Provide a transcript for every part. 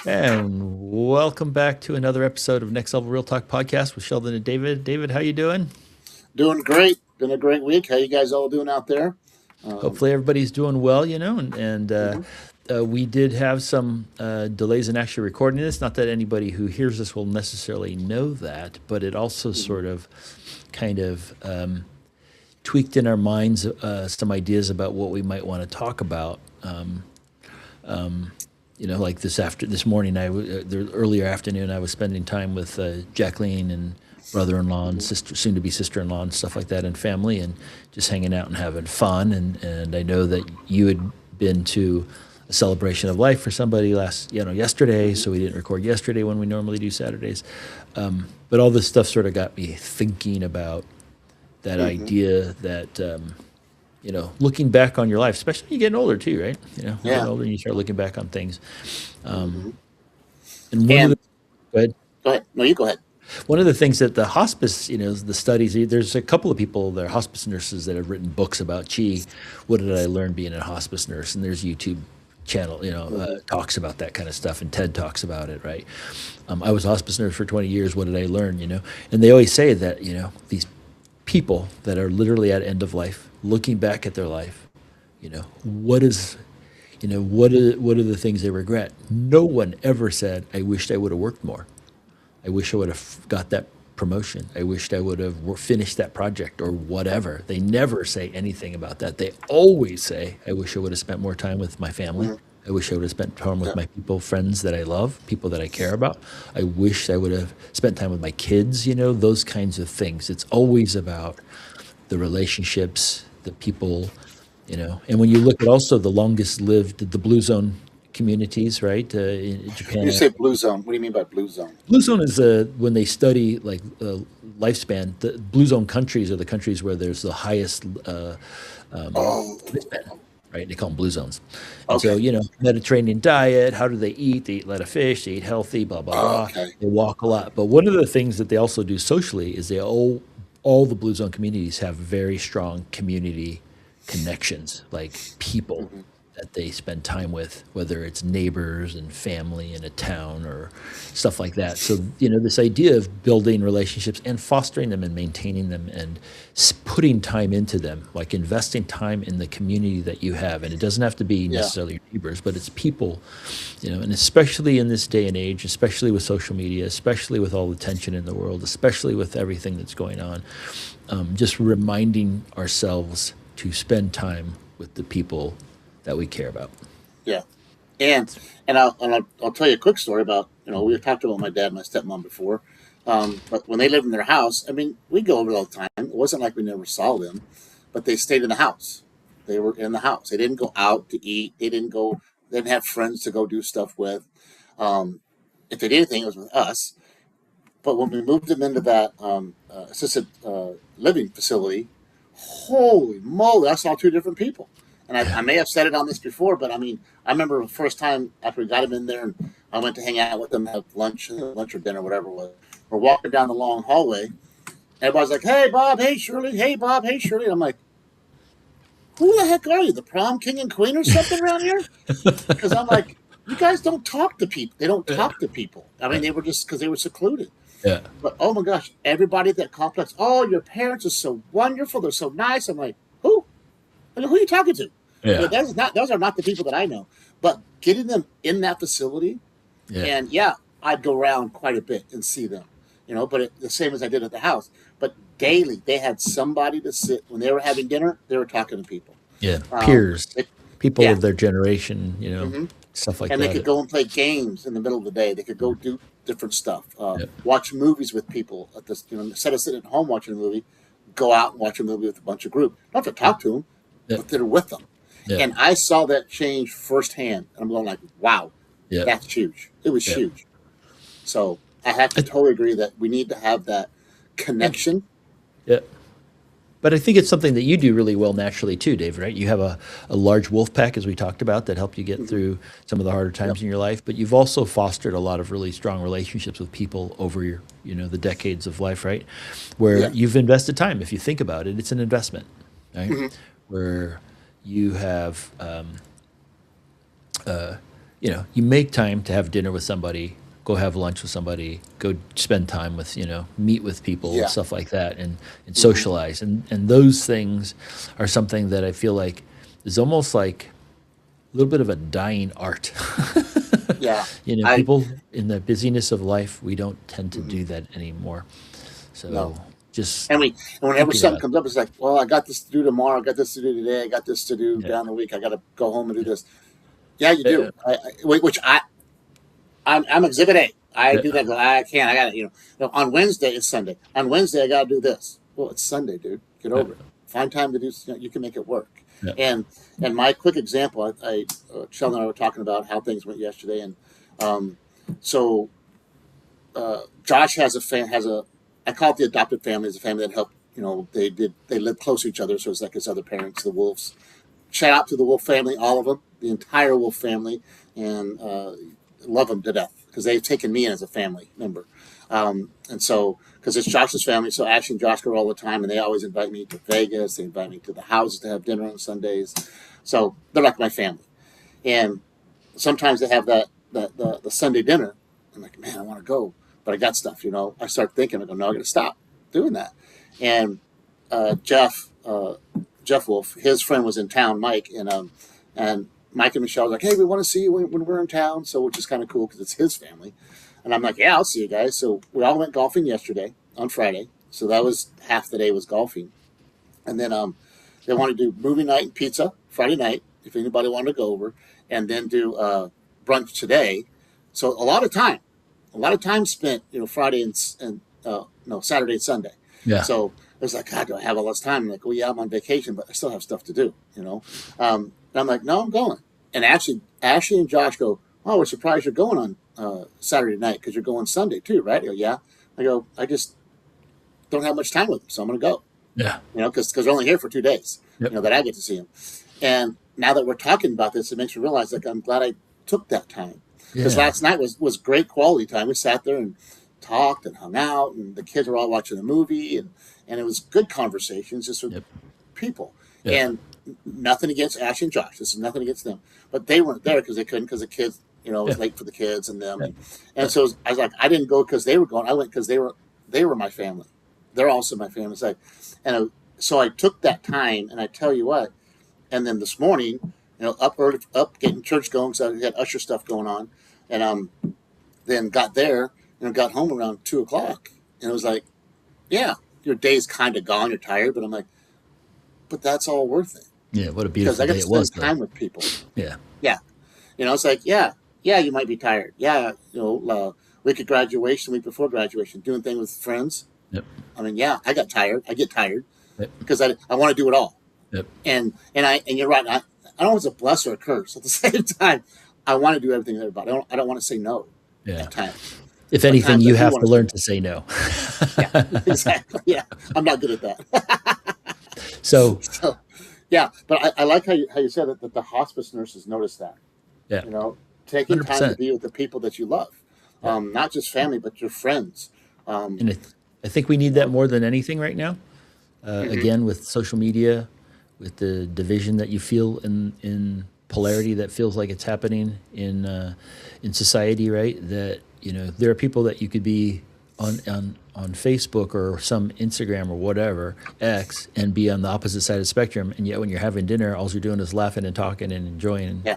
And welcome back to another episode of Next Level Real Talk Podcast with Sheldon and David. David, how you doing? Doing great. Been a great week. How you guys all doing out there? Um, Hopefully everybody's doing well, and mhm, we did have some delays in actually recording this. Not that anybody who hears this will necessarily know that, but it also mhm. sort of kind of tweaked in our minds some ideas about what we might want to talk about. Like this morning, the earlier afternoon, I was spending time with Jacqueline and brother-in-law and sister, soon-to-be sister-in-law and stuff like that, and family, and just hanging out and having fun. And I know that you had been to a celebration of life for somebody yesterday, so we didn't record yesterday when we normally do Saturdays. But all this stuff sort of got me thinking about that Mhm. idea that looking back on your life, especially when you're getting older too, right? You're getting Yeah. older and you start looking back on things. Um, hmm and And go ahead. go ahead. No, you go ahead. One of the things that the hospice, the studies, there's a couple of people that are hospice nurses that have written books about, gee, what did I learn being a hospice nurse? And there's YouTube channel, hmm talks about that kind of stuff, and TED talks about it, right? I was a hospice nurse for 20 years. What did I learn? And they always say that, these people that are literally at end of life, looking back at their life, what is, what are the things they regret? No one ever said, I wished I would have worked more. I wish I would have got that promotion. I wished I would have finished that project or whatever. They never say anything about that. They always say, I wish I would have spent more time with my family. hmm I wish I would have spent time with Yeah. my people, friends that I love, people that I care about. I wish I would have spent time with my kids, those kinds of things. It's always about the relationships, the people. And when you look at also the longest lived, the blue zone communities, right, in When Japan. you say blue zone, what do you mean by blue zone? Blue zone is when they study like lifespan. The blue zone countries are the countries where there's the highest Oh, lifespan, right? They call them blue zones. And so, okay. Mediterranean diet. How do they eat? They eat a lot of fish. They eat healthy. Blah blah blah. Okay. They walk a lot. But one of the things that they also do socially is all the blue zone communities have very strong community connections, like people hmm that they spend time with, whether it's neighbors and family in a town or stuff like that. So, this idea of building relationships and fostering them and maintaining them and putting time into them, like investing time in the community that you have. And it doesn't have to be Yeah. necessarily your neighbors, but it's people, and especially in this day and age, especially with social media, especially with all the tension in the world, especially with everything that's going on, just reminding ourselves to spend time with the people that we care about. Yeah. And I'll tell you a quick story about we've talked about my dad and my stepmom before. But when they lived in their house, I mean, we go over it all the time. It wasn't like we never saw them, but they stayed in the house. They were in the house. They didn't go out to eat. They didn't go. They didn't have friends to go do stuff with. Um, if they did anything, it was with us. But when we moved them into that assisted living facility, holy moly, I saw two different people. And I may have said it on this before, but I mean, I remember the first time after we got him in there and I went to hang out with them, have lunch or dinner, whatever it was. We're walking down the long hallway. Everybody's like, hey, Bob, hey, Shirley, hey, Bob, hey, Shirley. And I'm like, who the heck are you? The prom king and queen or something around here? Because I'm like, you guys don't talk to people. They don't Yeah. talk to people. I mean, they were just because they were secluded. Yeah. But oh my gosh, everybody at that complex, oh, your parents are so wonderful. They're so nice. I'm like, who? I mean, who are you talking to? Yeah. Those are not the people that I know. But getting them in that facility, Yeah. and yeah, I'd go around quite a bit and see them, but the same as I did at the house. But daily, they had somebody to sit when they were having dinner. They were talking to people. Yeah. Um, Peers, it, people yeah, of their generation, hmm stuff like and they that. could go and play games in the middle of the day. They could go do different stuff. Yeah. Watch movies with people at this. Instead of sitting at home watching a movie, go out and watch a movie with a bunch of group. Not to talk to them, Yeah. but they're with them. Yeah. And I saw that change firsthand. And I'm going like, wow, Yeah. that's huge. It was Yeah. huge. So I have to I, totally agree that we need to have that yeah. connection. Yeah. But I think it's something that you do really well naturally too, Dave, right? You have a large wolf pack, as we talked about, that helped you get hmm through some of the harder Yep. times in your life. But you've also fostered a lot of really strong relationships with people over the decades of life, right? Where Yeah. you've invested time. If you think about it, it's an investment, right? hmm Where you have you make time to have dinner with somebody, go have lunch with somebody, go spend time with, meet with people and Yeah. stuff like that, and Hmm. socialize. And those things are something that I feel like is almost like a little bit of a dying art. Yeah. I People in the busyness of life, we don't tend to mhm, do that anymore. no. So just And whenever thinking something about, comes up, it's like, well, I got this to do tomorrow. I got this to do today. I got this to do yeah, down the week. I got to go home and do this. Yeah, you yeah, do. Which I'm Exhibit A. I yeah, do that. Go, I can't. I got to, on Wednesday, it's Sunday. On Wednesday, I got to do this. Well, it's Sunday, dude. Get yeah, over it. Find time to do, you can make it work. yeah, And my quick example, Sheldon and I were talking about how things went yesterday. And um, so Josh has a, I call it the adopted family. It's a family that helped, they live close to each other. So it's like his other parents, the Wolves. Shout out to the Wolf family, all of them, the entire Wolf family, and love them to death because they've taken me in as a family member. And so, because it's Josh's family, so Ashley and Josh go all the time, and they always invite me to Vegas. They invite me to the houses to have dinner on Sundays. So they're like my family. And sometimes they have the Sunday dinner. I'm like, man, I want to go, but I got stuff. I start thinking, I go, no, I got to stop doing that. And Jeff Wolf, his friend was in town, Mike, and Mike and Michelle was like, hey, we want to see you when we're in town, so which is kind of cool because it's his family. And I'm like, yeah, I'll see you guys. So we all went golfing yesterday on Friday. So that was half the day was golfing. And then they wanted to do movie night and pizza Friday night, if anybody wanted to go over, and then do brunch today. So a lot of time spent, Friday and no, Saturday and Sunday. yeah, So it was like, God, do I have all this time? I'm like, well, yeah, I'm on vacation, but I still have stuff to do. And I'm like, no, I'm going. And actually, Ashley and Josh go, oh, we're surprised you're going on Saturday night because you're going Sunday too, right? I go, yeah. I go, I just don't have much time with them, so I'm going to go. yeah, Because they're only here for 2 days. yep, That I get to see them. And now that we're talking about this, it makes me realize like I'm glad I took that time because yeah, last night was great quality time. We sat there and talked and hung out, and the kids were all watching the movie, and it was good conversations just with yep, people. yeah, And nothing against Ash and Josh. This is nothing against them, but they weren't there because they couldn't because the kids, it yeah, was late for the kids and them, yeah, and so I was like, I didn't go because they were going. I went because they were my family. They're also my family. It's like, so I took that time, and I tell you what. And then this morning, up early, up getting church going because I had usher stuff going on, and then got there and got home around 2 o'clock, and it was like, yeah, your day's kind of gone, you're tired, but I'm like, but that's all worth it yeah. What a because beautiful I got day to it was, spend though. time with people. Yeah, Yeah, it's like, yeah, you might be tired. Yeah, week of graduation, week before graduation, doing things with friends. yep, I mean, yeah, I got tired. I get tired yep, because I want to do it all. yep, And you're right. I don't know if it's a bless or a curse. At the same time, I want to do everything with everybody. I don't want to say no yeah. at times. If But anything, times I you do have want to to say learn no. to say no. Yeah, exactly. Yeah, I'm not good at that. So, So, yeah, but I like how you said it, that the hospice nurses notice that. yeah, You know, taking time to 100%. be with the people that you love, Yeah. not just family, but your friends. Um, And I think we need you that know, more than anything right now. hmm Again, with social media, with the division that you feel in polarity that feels like it's happening in society, right? That there are people that you could be on Facebook or some Instagram or whatever X and be on the opposite side of the spectrum, and yet when you're having dinner, all you're doing is laughing and talking and enjoying yeah.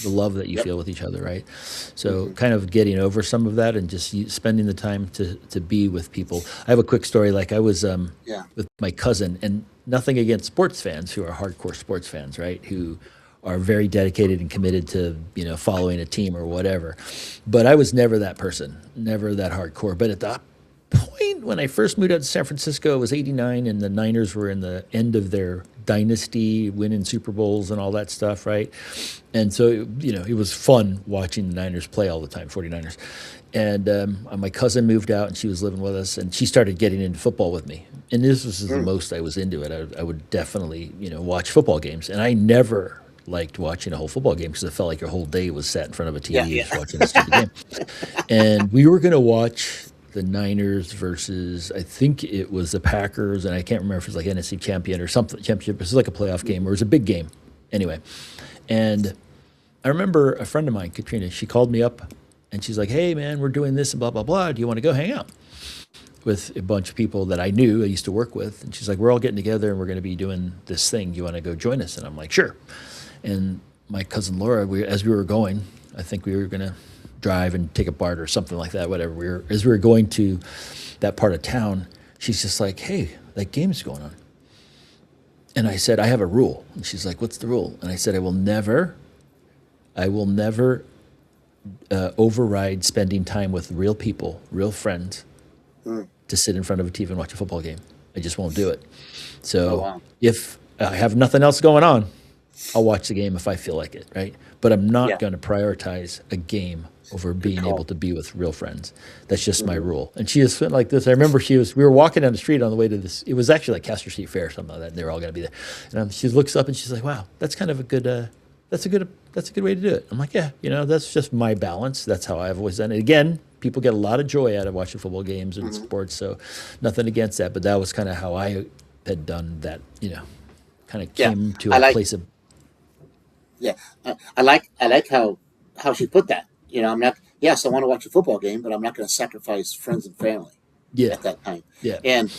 the love that you Yep. feel with each other, right? So hmm kind of getting over some of that and just spending the time to be with people. I have a quick story. Like I was Yeah. with my cousin, and nothing against sports fans who are hardcore sports fans, right? Who are very dedicated and committed to following a team or whatever. But I was never that person, never that hardcore. But at that point when I first moved out to San Francisco, it was '89, and the Niners were in the end of their dynasty, winning Super Bowls and all that stuff, right? And so, it was fun watching the Niners play all the time, 49ers. And my cousin moved out, and she was living with us, and she started getting into football with me. And this was the Mm. most I was into it. I would definitely, watch football games. And I never liked watching a whole football game because it felt like your whole day was sat in front of a Yeah. TV Yeah. just watching a stupid game. And we were going to watch the Niners versus, I think it was the Packers, and I can't remember if it was like NFC champion or something, championship. It was like a playoff game, or it was a big game. Anyway, and I remember a friend of mine, Katrina, she called me up and she's like, "Hey, man, we're doing this and blah, blah, blah. Do you want to go hang out with a bunch of people that I knew, I used to work with?" And she's like, "We're all getting together and we're going to be doing this thing. Do you want to go join us?" And I'm like, "Sure." And my cousin Laura, as we were going, I think we were going to drive and take a BART or something like that, whatever. As we were going to that part of town, she's just like, "Hey, that game's going on." And I said, "I have a rule." And she's like, "What's the rule?" And I said, I will never override spending time with real people, real friends, Mm. to sit in front of a TV and watch a football game. I just won't do it. Oh So wow. if I have nothing else going on, I'll watch the game if I feel like it, right? But I'm not Yeah. going to prioritize a game over Good being able call. to be with real friends. That's just my Hmm. rule. And she is like this. I remember we were walking down the street on the way to this. It was actually like Castor Street Fair or something like that. And they were all going to be there. And she looks up and she's like, "Wow, that's kind of a good, that's a good way to do it." I'm like, "Yeah, that's just my balance. That's how I've always done it." Again, people get a lot of joy out of watching football games and Hmm. sports. So nothing against that. But that was kind of how I had done that, kind of Yeah. came to I a like. place of, Yeah. I like how she put that. I'm not. Yes, I want to watch a football game, but I'm not going to sacrifice friends and family yeah, at that time. yeah. And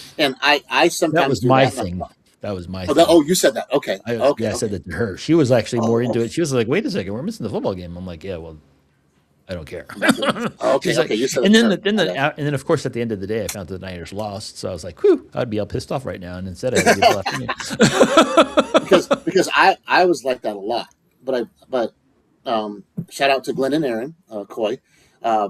I That sometimes was do my that. And thing. That was my oh, thing. you said that. Okay. Okay. Yeah, I said Okay. that to her. She was actually more Oh, into okay. it. She was like, "Wait a second, we're missing the football game." I'm like, "Yeah, well, I don't care." I'm not doing it. Oh, okay. She's Okay. like, You said it and to then her. I know. and then of course at the end of the day, I found that the Niners lost. So I was like, "Whew, I'd be all pissed off right now." And instead, I had to give the last game. Because I was like that a lot. But shout out to Glenn and Aaron Coy. Uh,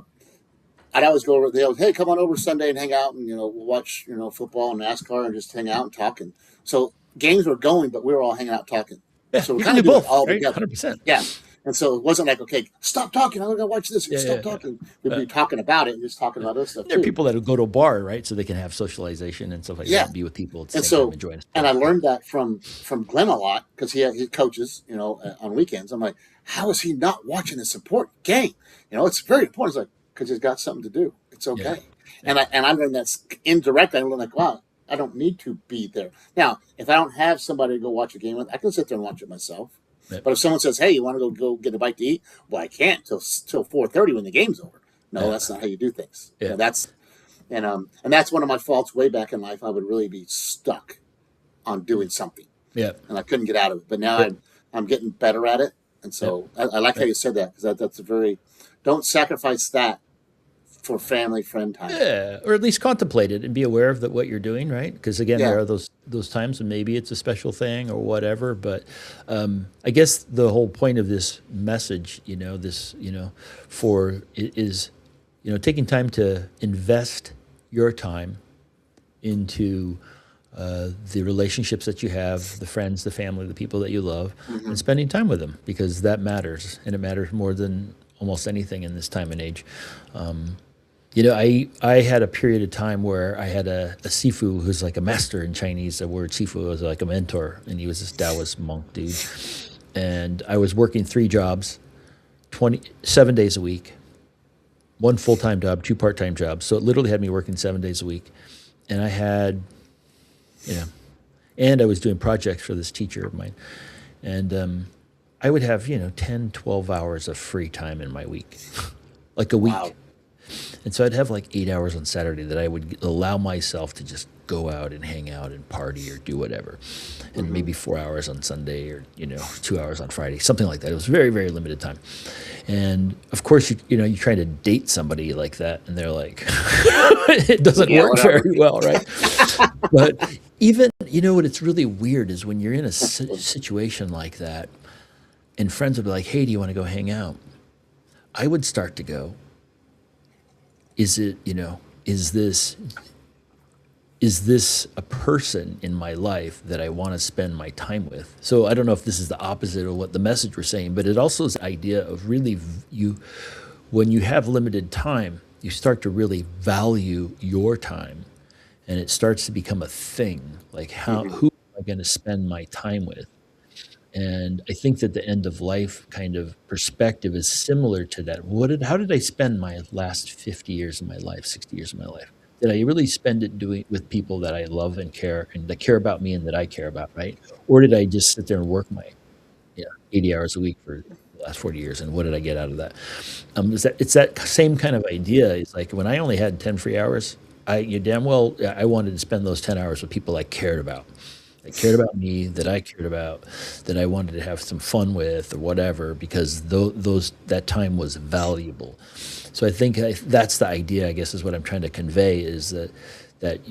I'd always go over. They'll, hey, come on over Sunday and hang out, and we'll watch football and NASCAR and just hang out and talk. And so games were going, but we were all hanging out talking. Yeah, So we you can kind do of do it both, all right? together. 100%. Yeah. And so it wasn't like, okay, stop talking. I'm gonna watch this. Yeah, Stop yeah, yeah. talking. We'd Uh, be talking about it and just talking about other stuff there are too. people that will go to a bar, right, so they can have socialization and stuff like that, Yeah. and be with people at the And same time so, enjoying a and sport. I Yeah, learned that from Glenn a lot because he coaches, on weekends. I'm like, how is he not watching this important game? It's very important. It's like because he's got something to do. It's yeah, okay. yeah, And I learned that indirectly. I learned like, wow, I don't need to be there. Now, if I don't have somebody to go watch a game with, I can sit there and watch it myself. yeah, But if someone says, "Hey, you want to go get a bite to eat?" Well, I can't till 4:30 when the game's over. No, yeah, that's not how you do things. yeah, And that's one of my faults way back in life. I would really be stuck on doing something, yeah, and I couldn't get out of it. But now yeah, I'm getting better at it, and yeah, so I like how yeah. you said that because that's a very don't sacrifice that for family friend time. Yeah, or at least contemplate it and be aware of what you're doing, right? Because again, Yeah. there are those times when maybe it's a special thing or whatever. But I guess the whole point of this message, is, taking time to invest your time into the relationships that you have, the friends, the family, the people that you love, Hmm. and spending time with them because that matters, and it matters more than almost anything in this time and age. Um, I had a period of time where I had a sifu who's like a master in Chinese. The word sifu was like a mentor, and he was this Taoist monk dude. And I was working three jobs, 27 days a week, one full time job, two part time jobs. So it literally had me working 7 days a week. And I had, you know, and I was doing projects for this teacher of mine. And I would have, 10, 12 hours of free time in my week, like a week. Wow. And so I'd have like 8 hours on Saturday that I would allow myself to just go out and hang out and party or do whatever. And Hmm. maybe 4 hours on Sunday or, 2 hours on Friday, something like that. It was very, very limited time. And of course, you try to date somebody like that and they're like, it doesn't Yeah, work whatever. very well, right? But even, what it's really weird is when you're in a situation like that and friends would be like, hey, do you want to go hang out? I would start to go, is it, is this a person in my life that I want to spend my time with? So I don't know if this is the opposite of what the message we're saying, but it also is the idea of really when you have limited time, you start to really value your time, and it starts to become a thing. Like Hmm. who am I going to spend my time with? And I think that the end of life kind of perspective is similar to that. How did I spend my last 50 years of my life, 60 years of my life? Did I really spend it doing with people that I love and that care about me and that I care about, right? Or did I just sit there and work my 80 hours a week for last 40 years, and what did I get out of that? It's that same kind of idea. It's like when I only had 10 free hours, you damn well, I wanted to spend those 10 hours with people I cared about. That cared about me, that I cared about, that I wanted to have some fun with or whatever, because that time was valuable. So I think that's the idea, I guess, is what I'm trying to convey, is that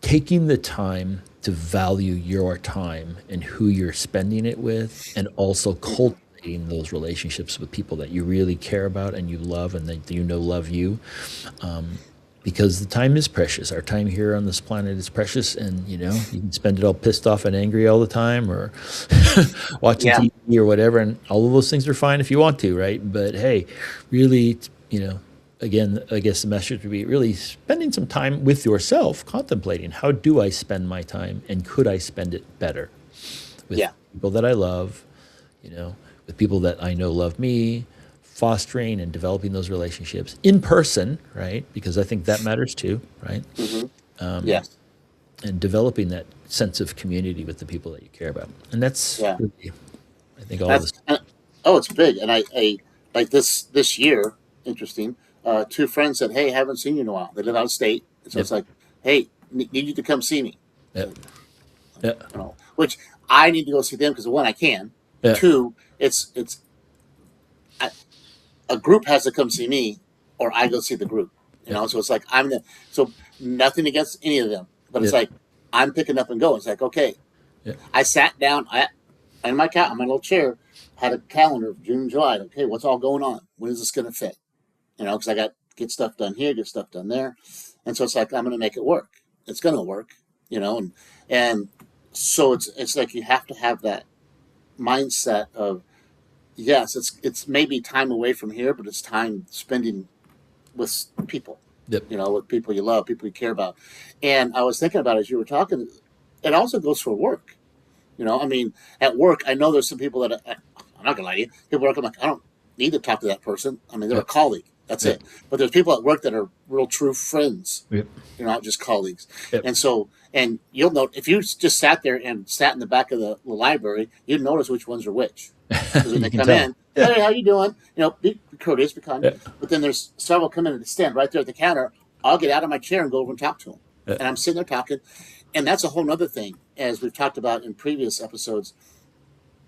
taking the time to value your time and who you're spending it with, and also cultivating those relationships with people that you really care about and you love, and that love you. Because the time is precious. Our time here on this planet is precious, and you can spend it all pissed off and angry all the time, or watching Yeah. TV or whatever, and all of those things are fine if you want to, right? But hey, really, again, I guess the message would be really spending some time with yourself, contemplating, how do I spend my time, and could I spend it better with Yeah. people that I love, with people that I know love me, fostering and developing those relationships in person, right? Because I think that matters too, right? Yes. And developing that sense of community with the people that you care about. And that's Yeah. really, I think, all That's this. oh, it's big. And I like this year. Interesting. Two friends said, "Hey, haven't seen you in a while." They live out of state, and so Yep. it's like, "Hey, need you to come see me." Yep. Yep. Which I need to go see them because one, I can. Yeah. Two, it's I, a group has to come see me, or I go see the group. Yep. So it's like so nothing against any of them, but it's Yep. like I'm picking up and going. It's like, okay, Yep. I sat down on my little chair, had a calendar of June, July. Okay, what's all going on? When is this going to fit? Because I got get stuff done here, get stuff done there, and so it's like I'm going to make it work. It's going to work, and so it's like you have to have that mindset of, yes, it's maybe time away from here, but it's time spending with people, Yep. with people you love, people you care about. And I was thinking about as you were talking, it also goes for work. I mean, at work, I know there's some people that I'm not gonna lie to you. People work, I'm like, I don't need to talk to that person. I mean, they're a Yep. colleague. That's Yep. it. But there's people at work that are real true friends. Yep. They're not just colleagues. Yep. And so, and you'll note if you just sat there and sat in the back of the library, you'd notice which ones are which. Because when You they can come tell. in, Yeah. hey, how you doing? Be courteous, be kind. Yeah. But then there's several come in and stand right there at the counter. I'll get out of my chair and go over and talk to them. Yeah. And I'm sitting there talking. And that's a whole nother thing, as we've talked about in previous episodes.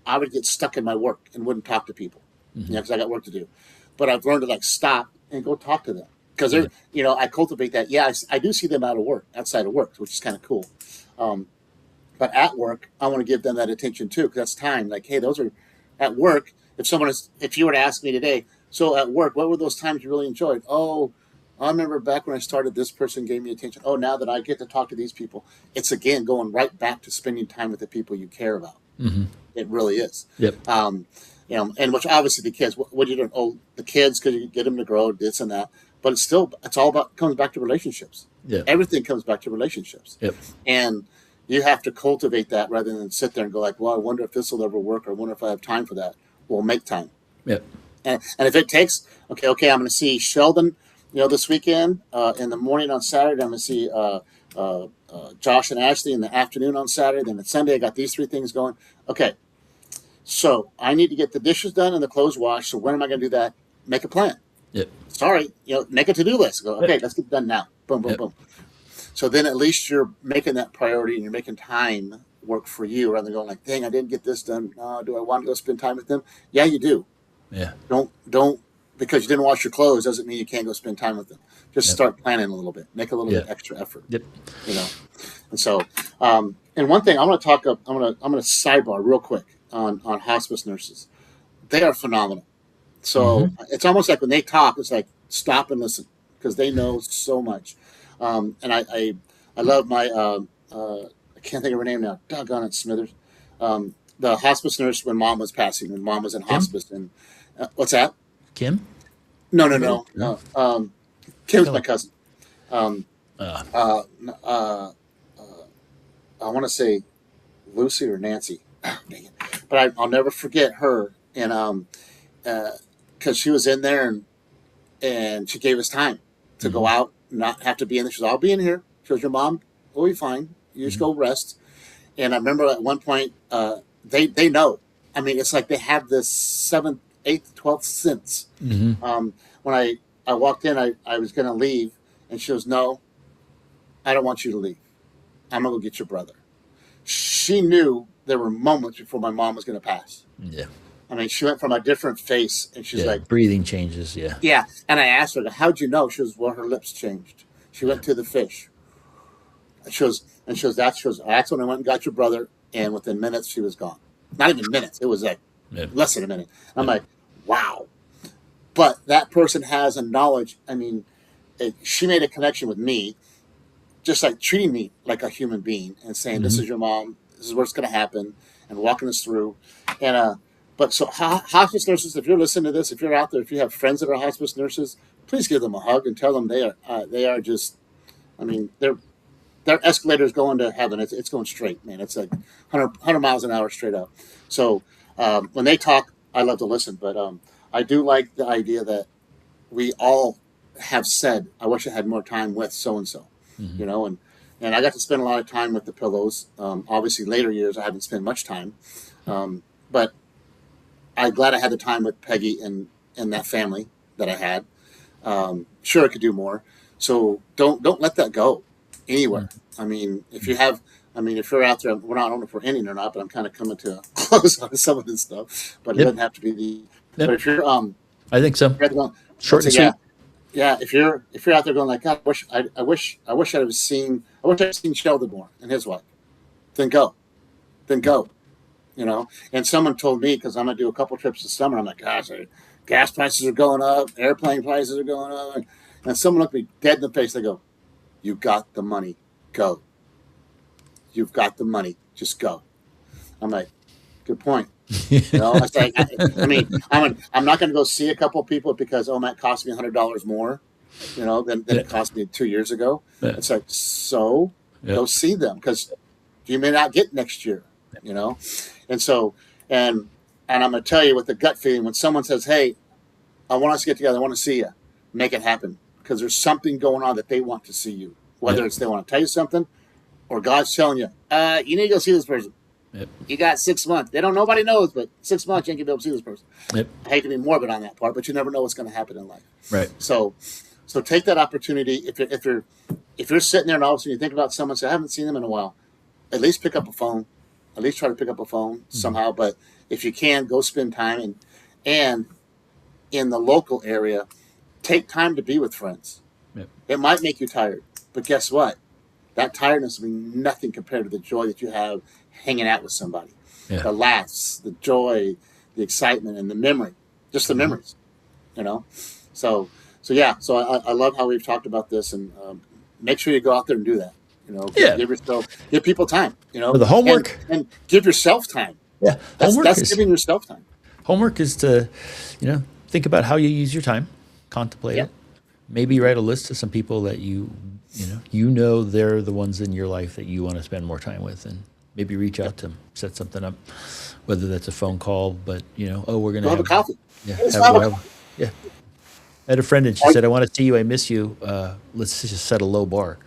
I would get stuck in my work and wouldn't talk to people, because I got work to do. But I've learned to stop and go talk to them, because they're, I cultivate that. Yeah, I do see them outside of work, which is kind of cool. But at work, I want to give them that attention too, because that's time. Like, hey, those are at work. If you were to ask me today, so at work, what were those times you really enjoyed? Oh, I remember back when I started, this person gave me attention. Oh, now that I get to talk to these people, it's again going right back to spending time with the people you care about. Mm-hmm. It really is. Yep. And which obviously the kids, what are you doing? Oh, the kids, because you get them to grow, this and that. But it's all about, comes back to relationships. Yeah. Everything comes back to relationships. Yep. And you have to cultivate that rather than sit there and go like, well, I wonder if this will ever work, or I wonder if I have time for that. Well, make time. Yep. And if it takes, okay, I'm going to see Sheldon, this weekend in the morning on Saturday. I'm going to see Josh and Ashley in the afternoon on Saturday. Then on Sunday, I got these three things going. Okay, so I need to get the dishes done and the clothes washed. So when am I going to do that? Make a plan. Yep. Sorry, make a to-do list. Go, okay, let's get it done now. Boom, boom, Yep. boom. So then at least you're making that priority and you're making time work for you, rather than going like, dang, I didn't get this done. Do I want to go spend time with them? Yeah, you do. Yeah. Don't because you didn't wash your clothes doesn't mean you can't go spend time with them. Just Yep. start planning a little bit. Make a little Yeah. bit extra effort. Yep. And so, and one thing I'm going to I'm going to sidebar real quick on hospice nurses. They are phenomenal. So it's almost like when they talk, it's like stop and listen, because they know so much. And I love my I can't think of her name now. Doggone it, Smithers. The hospice nurse when mom was passing, when mom was in hospice, and what's that? Kim? No. Kim's No. my cousin. Uh, I want to say Lucy or Nancy. Oh, dang it. But I'll never forget her, and because she was in there and she gave us time to go out, not have to be in there. She goes, I'll be in here. She goes, your mom will be fine. You just go rest. And I remember at one point, they know. I mean, it's like they have this 7th eighth, 12th cents. When I walked in, I was going to leave, and she goes, "No, I don't want you to leave. I'm going to go get your brother." She knew there were moments before my mom was going to pass. Yeah. I mean, she went from a different face, and she's Yeah. like, Breathing changes. Yeah. "Yeah." And I asked her, "How'd you know?" She goes, "Well, her lips changed." She Yeah. went to the fish. That's when I went and got your brother, and within minutes she was gone. Not even minutes. It was like Yeah. less than a minute. I'm Yeah. like, wow. But that person has a knowledge. I mean, she made a connection with me, just like treating me like a human being and saying, "This Hmm. is your mom. This is what's going to happen," and walking us through. And but so hospice nurses, if you're listening to this, if you're out there, if you have friends that are hospice nurses, please give them a hug and tell them they are just. I mean, their escalator's going to heaven. It's going straight, man. It's like 100 miles an hour straight up. So when they talk, I love to listen. But I do like the idea that we all have said, "I wish I had more time with so and so," Hmm. you know, and I got to spend a lot of time with the pillows. Obviously, later years I haven't spent much time, but I'm glad I had the time with Peggy and that family that I had. Sure, I could do more. So don't let that go anywhere. I mean, if you have, I mean, if you're out there, we're not, I don't know if we're ending or not, but I'm kind of coming to a close on some of this stuff. But it Yep. doesn't have to be the. But Yep. if you're I think so. you're going, Short so and yeah, sweet. yeah. If you're out there going like, "God, I wish I'd seen Sheldon more and his wife," then go, then go. You know. And someone told me, because I'm gonna do a couple trips this summer. I'm like, "Gosh, gas prices are going up, airplane prices are going up," and someone looked me dead in the face. They go, "You got the money, go. You've got the money, just go." I'm like, "Good point." You know, it's like, I mean, I'm not going to go see a couple of people because, oh, it might cost me $100 more, than Yeah. it cost me 2 years ago. Yeah. It's like, so Yep. go see them, because you may not get next year, you know? And so, and I'm going to tell you with the gut feeling, when someone says, "Hey, I want us to get together, I want to see you," make it happen, because there's something going on that they want to see you, whether Yep. it's they want to tell you something, or God's telling you, "You need to go see this person. Yep. You got 6 months." They don't, nobody knows, but 6 months you ain't gonna be able to see this person. Yep. I hate to be morbid on that part, but you never know what's going to happen in life. Right. So take that opportunity. If you're sitting there and all of a sudden you think about someone, say, "I haven't seen them in a while," at least pick up a phone. At least try to pick up a phone somehow. But if you can, go spend time, and in the local area, take time to be with friends. Yep. It might make you tired, but guess what? That tiredness will be nothing compared to the joy that you have hanging out with somebody. Yeah. The laughs, the joy, the excitement, and the memory, just the memories, you know? So, yeah, so I love how we've talked about this, and make sure you go out there and do that. Yeah. Give people time, For the homework. and give yourself time. Yeah. That's giving yourself time. Homework is to, think about how you use your time, contemplate Yeah. it. Maybe write a list of some people that you know they're the ones in your life that you want to spend more time with, and maybe reach out to them, set something up, whether that's a phone call, but we're gonna Go have a coffee. Yeah, Let's have a yeah. I had a friend and she said, "I want to see you. I miss you. Let's just set a low bar."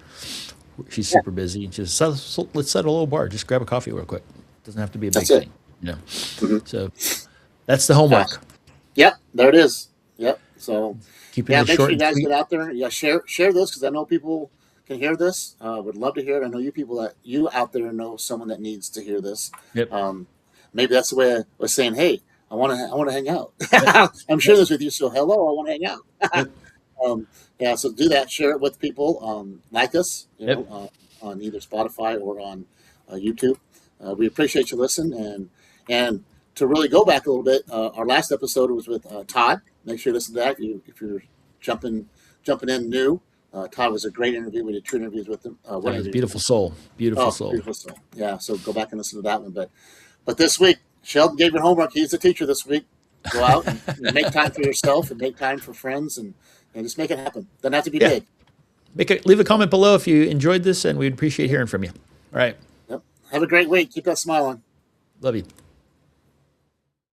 She's super busy, and she says, "Let's set a low bar. Just grab a coffee real quick. Doesn't have to be a big That's it. thing, Mhm. So that's the homework. Yep, there it is. Yep. So Keeping yeah, it make short sure you and guys sweet. get out there. Yeah, share this, because I know people can hear this. Would love to hear it. I know you out there know someone that needs to hear this. Yep. Maybe that's the way I was saying, "Hey, I want to hang out." Yep. I'm sharing this with you, so hello, I want to hang out. Yep. Yeah, so do that. Share it with people. Like us, Yep. on either Spotify or on YouTube. We appreciate you listening, and to really go back a little bit, our last episode was with Todd. Make sure you listen to that. If you're jumping in new, Todd was a great interview. We did 2 interviews with him. One That was interview. beautiful soul. Beautiful Oh, soul. beautiful soul. Yeah, so go back and listen to that one. But this week, Sheldon gave your homework. He's the teacher this week. Go out and make time for yourself, and make time for friends, and just make it happen. Doesn't have to be Yeah. big. Leave a comment below if you enjoyed this, and we'd appreciate hearing from you. All right. Yep. Have a great week. Keep that smile on. Love you.